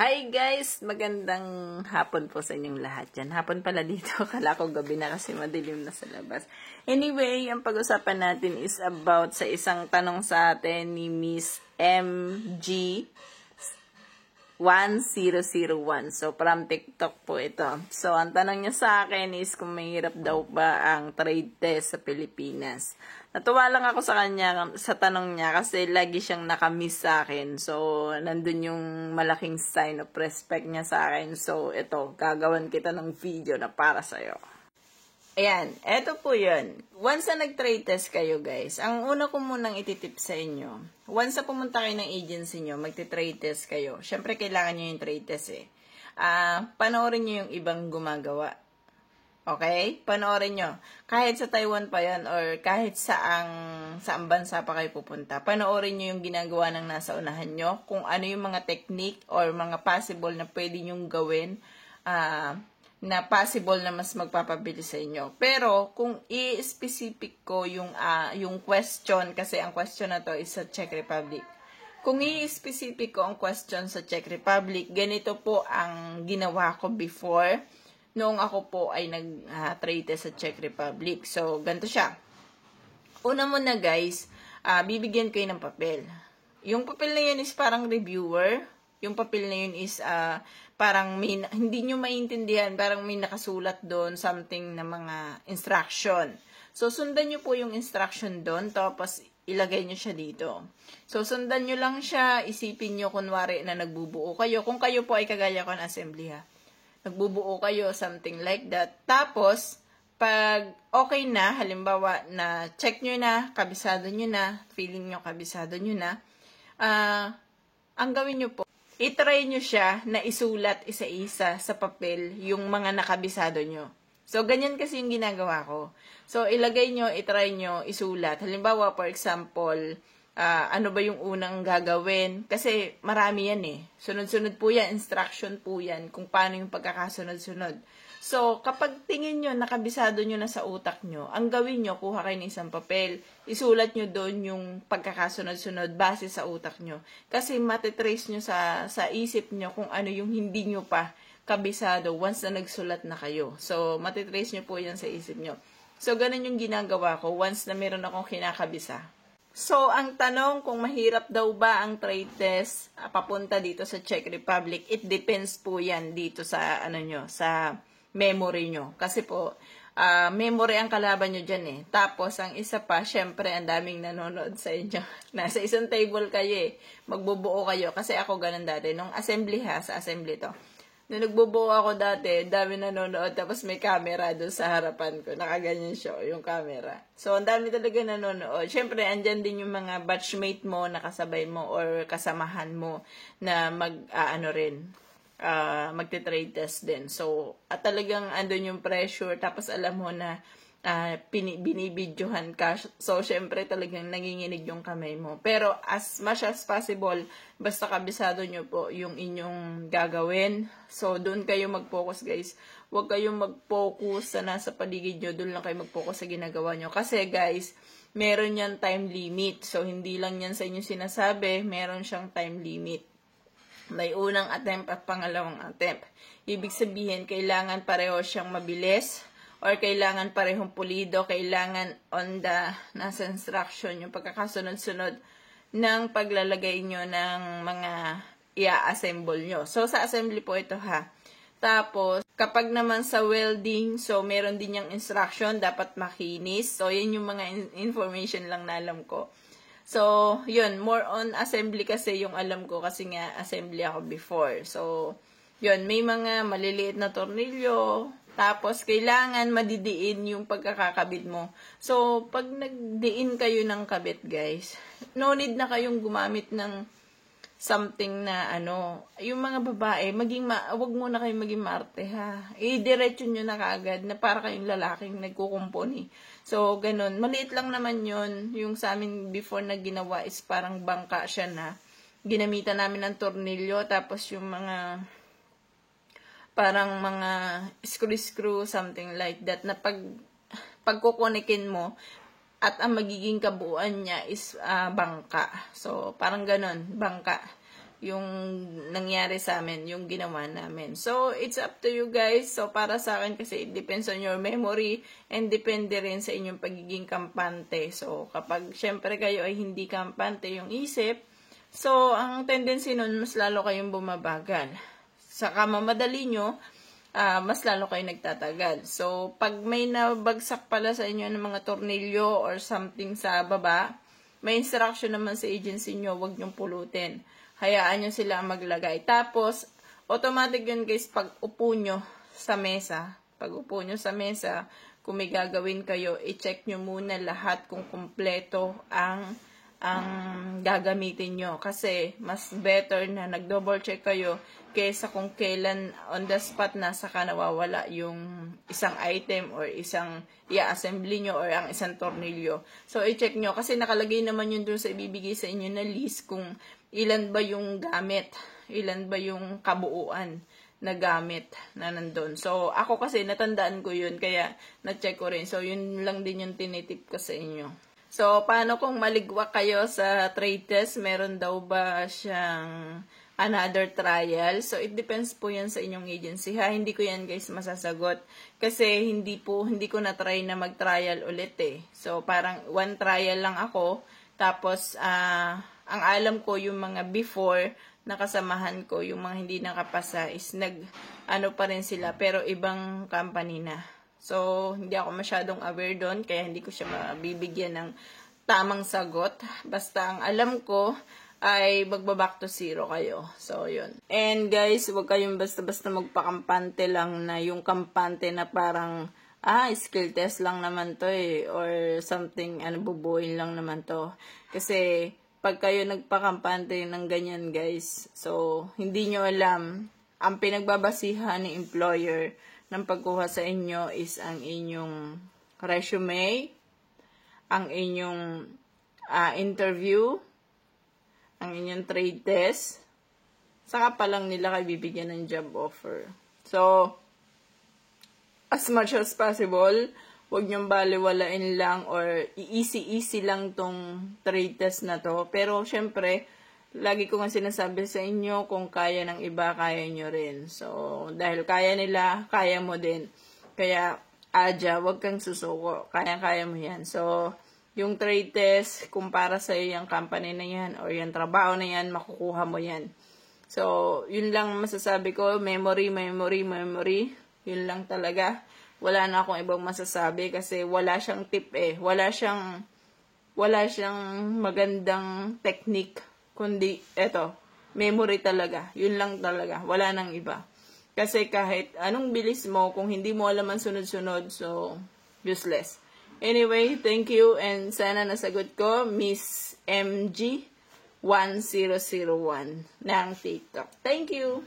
Hi guys! Magandang hapon po sa inyong lahat dyan. Hapon pala dito. Kala ko gabi na kasi madilim na sa labas. Anyway, ang pag-usapan natin is about sa isang tanong sa atin ni Miss MG 1001. So, from TikTok po ito. So, ang tanong niya sa akin is kung mahirap daw ba ang trade test sa Pilipinas. Natuwa lang ako sa kanya, sa tanong niya kasi lagi siyang nakamiss sa akin. So, nandun yung malaking sign of respect niya sa akin. So, ito, gagawan kita ng video na para sa'yo. Ayan, eto po yun. Once na nag-trade test kayo guys, ang una ko munang ititip sa inyo, once na pumunta kayo ng agency nyo, magti-trade test kayo, syempre kailangan nyo yung trade test eh. Panoorin nyo yung ibang gumagawa. Okay? Panoorin nyo. Kahit sa Taiwan pa yan or kahit saang bansa pa kayo pupunta, panoorin nyo yung ginagawa ng nasa unahan nyo, kung ano yung mga technique or mga possible na pwede nyong gawin, na possible na mas magpapabilis sa inyo. Pero, kung i-specific ko yung question, kasi ang question na to is sa Czech Republic. Kung i-specific ko ang question sa Czech Republic, ganito po ang ginawa ko before, noong ako po ay nag-trade test sa Czech Republic. So, ganito siya. Una muna guys, bibigyan kayo ng papel. Yung papel na yun is parang reviewer. Yung papel na yun is parang hindi nyo maintindihan, parang may nakasulat doon, something na mga instruction. So, sundan nyo po yung instruction doon, tapos ilagay nyo siya dito. So, sundan nyo lang siya, isipin nyo kunwari na nagbubuo kayo. Kung kayo po ay kagaya ko ng assembly ha. Nagbubuo kayo, something like that. Tapos, pag okay na, halimbawa na check nyo na, kabisado nyo na, feeling nyo kabisado nyo na, ang gawin nyo po, i-try nyo siya na isulat isa-isa sa papel yung mga nakabisado nyo. So, ganyan kasi yung ginagawa ko. So, ilagay nyo, i-try nyo, isulat. Halimbawa, for example, ano ba yung unang gagawin? Kasi marami yan eh. Sunod-sunod po yan, instruction po yan, kung paano yung pagkakasunod-sunod. So, kapag tingin nyo, nakabisado nyo na sa utak nyo, ang gawin nyo, kuha kayo ng isang papel, isulat nyo doon yung pagkakasunod-sunod base sa utak nyo. Kasi matitrace nyo sa isip nyo kung ano yung hindi nyo pa kabisado once na nagsulat na kayo. So, matitrace nyo po yan sa isip nyo. So, ganun yung ginagawa ko once na meron akong kinakabisa. So, ang tanong kung mahirap daw ba ang trade test papunta dito sa Czech Republic, it depends po yan dito sa sa memory nyo. Kasi po, memory ang kalaban nyo dyan eh. Tapos, ang isa pa, syempre, ang daming nanonood sa inyo. Nasa isang table kayo eh. Magbubuo kayo. Kasi ako ganun dati. Nung assembly sa assembly to. Nung nagbubuo ako dati, dami nanonood. Tapos may camera doon sa harapan ko. Nakaganyan siya, yung camera. So, ang dami talaga nanonood. Syempre, andyan din yung mga batchmate mo, nakasabay mo, or kasamahan mo na magte-trade test din. So, talagang andun yung pressure, tapos alam mo na binibidyohan ka. So, syempre talagang nanginginig yung kamay mo. Pero, as much as possible, basta kabisado nyo po yung inyong gagawin. So, doon kayo mag-focus guys. Huwag kayong mag-focus sa nasa paligid nyo. Doon lang kayo mag-focus sa ginagawa nyo. Kasi guys, meron yan time limit. So, hindi lang yan sa inyo sinasabi. Meron siyang time limit. May unang attempt at pangalawang attempt. Ibig sabihin, kailangan pareho siyang mabilis or kailangan parehong pulido, kailangan on the nasa instruction yung pagkakasunod-sunod ng paglalagay nyo ng mga i-assemble nyo. So, sa assembly po ito ha. Tapos, kapag naman sa welding, so meron din yung instruction, dapat makinis. So, yan yung mga information lang na alam ko. So, yun, more on assembly kasi yung alam ko kasi nga assembly ako before. So, yun, may mga maliliit na tornilyo, tapos kailangan madidiin yung pagkakakabit mo. So, pag nagdiin kayo ng kabit, guys, no need na kayong gumamit ng something na yung mga babae, wag muna kayong maging marte ha. I-diretso nyo na kaagad na para kayong lalaking nagkukumpuni. So, ganun. Maliit lang naman yun. Yung sa amin before na ginawa is parang bangka siya na ginamitan namin ng tornilyo. Tapos yung mga parang mga screw, something like that, na pagkukunikin mo at ang magiging kabuuan niya is bangka. So, parang ganun, bangka. yung nangyari sa amin, yung ginawa namin. So, it's up to you guys. So, para sa akin kasi it depends on your memory and depende rin sa inyong pagiging kampante. So, kapag syempre kayo ay hindi kampante yung isip, so, ang tendency nun, mas lalo kayong bumabagal. Sa kamamadali nyo, mas lalo kayo nagtatagal. So, pag may nabagsak pala sa inyo ng mga tornilyo or something sa baba, may instruction naman sa agency nyo, huwag nyong pulutin. Hayaan nyo sila maglagay. Tapos, automatic yun guys, pag upo nyo sa mesa, kung may gagawin kayo, i-check nyo muna lahat kung kumpleto ang gagamitin nyo. Kasi, mas better na nag-double check kayo kaysa kung kailan on the spot na saka nawawala yung isang item or isang i-assembly nyo or ang isang tornilyo. So, i-check nyo. Kasi nakalagay naman yun dun sa ibibigay sa inyo na list kung ilan ba yung gamit, ilan ba yung kabuuan na gamit na nandun. So, ako kasi natandaan ko yun, kaya na-check ko rin. So, yun lang din yung tinitip ko sa inyo. So, paano kung maligwak kayo sa trade test? Meron daw ba siyang another trial? So, it depends po yan sa inyong agency, ha? Hindi ko yan, guys, masasagot. Kasi, hindi ko na-try na mag-trial ulit, eh. So, parang one trial lang ako. Tapos, ang alam ko, yung mga before, nakasamahan ko, yung mga hindi nakapasa, is pa rin sila, pero ibang company na. So, hindi ako masyadong aware doon, kaya hindi ko siya mabibigyan ng tamang sagot. Basta ang alam ko, ay magbaback to zero kayo. So, yun. And guys, huwag kayong basta-basta magpakampante lang na yung kampante na parang, skill test lang naman to eh, or something, bubuin lang naman to. Kasi, pag kayo nagpakampante ng ganyan guys, so, hindi nyo alam, ang pinagbabasihan ng employer ng pagkuha sa inyo is ang inyong resume, ang inyong interview, ang inyong trade test, saka pa lang nila kayo bibigyan ng job offer. So, as much as possible, huwag niyong baliwalain lang or easy lang tong trade test na to. Pero, syempre, lagi ko nga sinasabi sa inyo, kung kaya ng iba, kaya nyo rin. So, dahil kaya nila, kaya mo din. Kaya, huwag kang susuko. Kaya mo yan. So, yung trade test, kung para sa yung company na yan, or yung trabaho na yan, makukuha mo yan. So, yun lang masasabi ko. Memory. Yun lang talaga. Wala na akong ibang masasabi kasi wala siyang tip eh. Wala siyang magandang technique. Kundi, memory talaga. Yun lang talaga. Wala nang iba. Kasi kahit anong bilis mo, kung hindi mo alam ang sunod-sunod, so, useless. Anyway, thank you and sana nasagot ko, Miss MG 1001 ng TikTok. Thank you!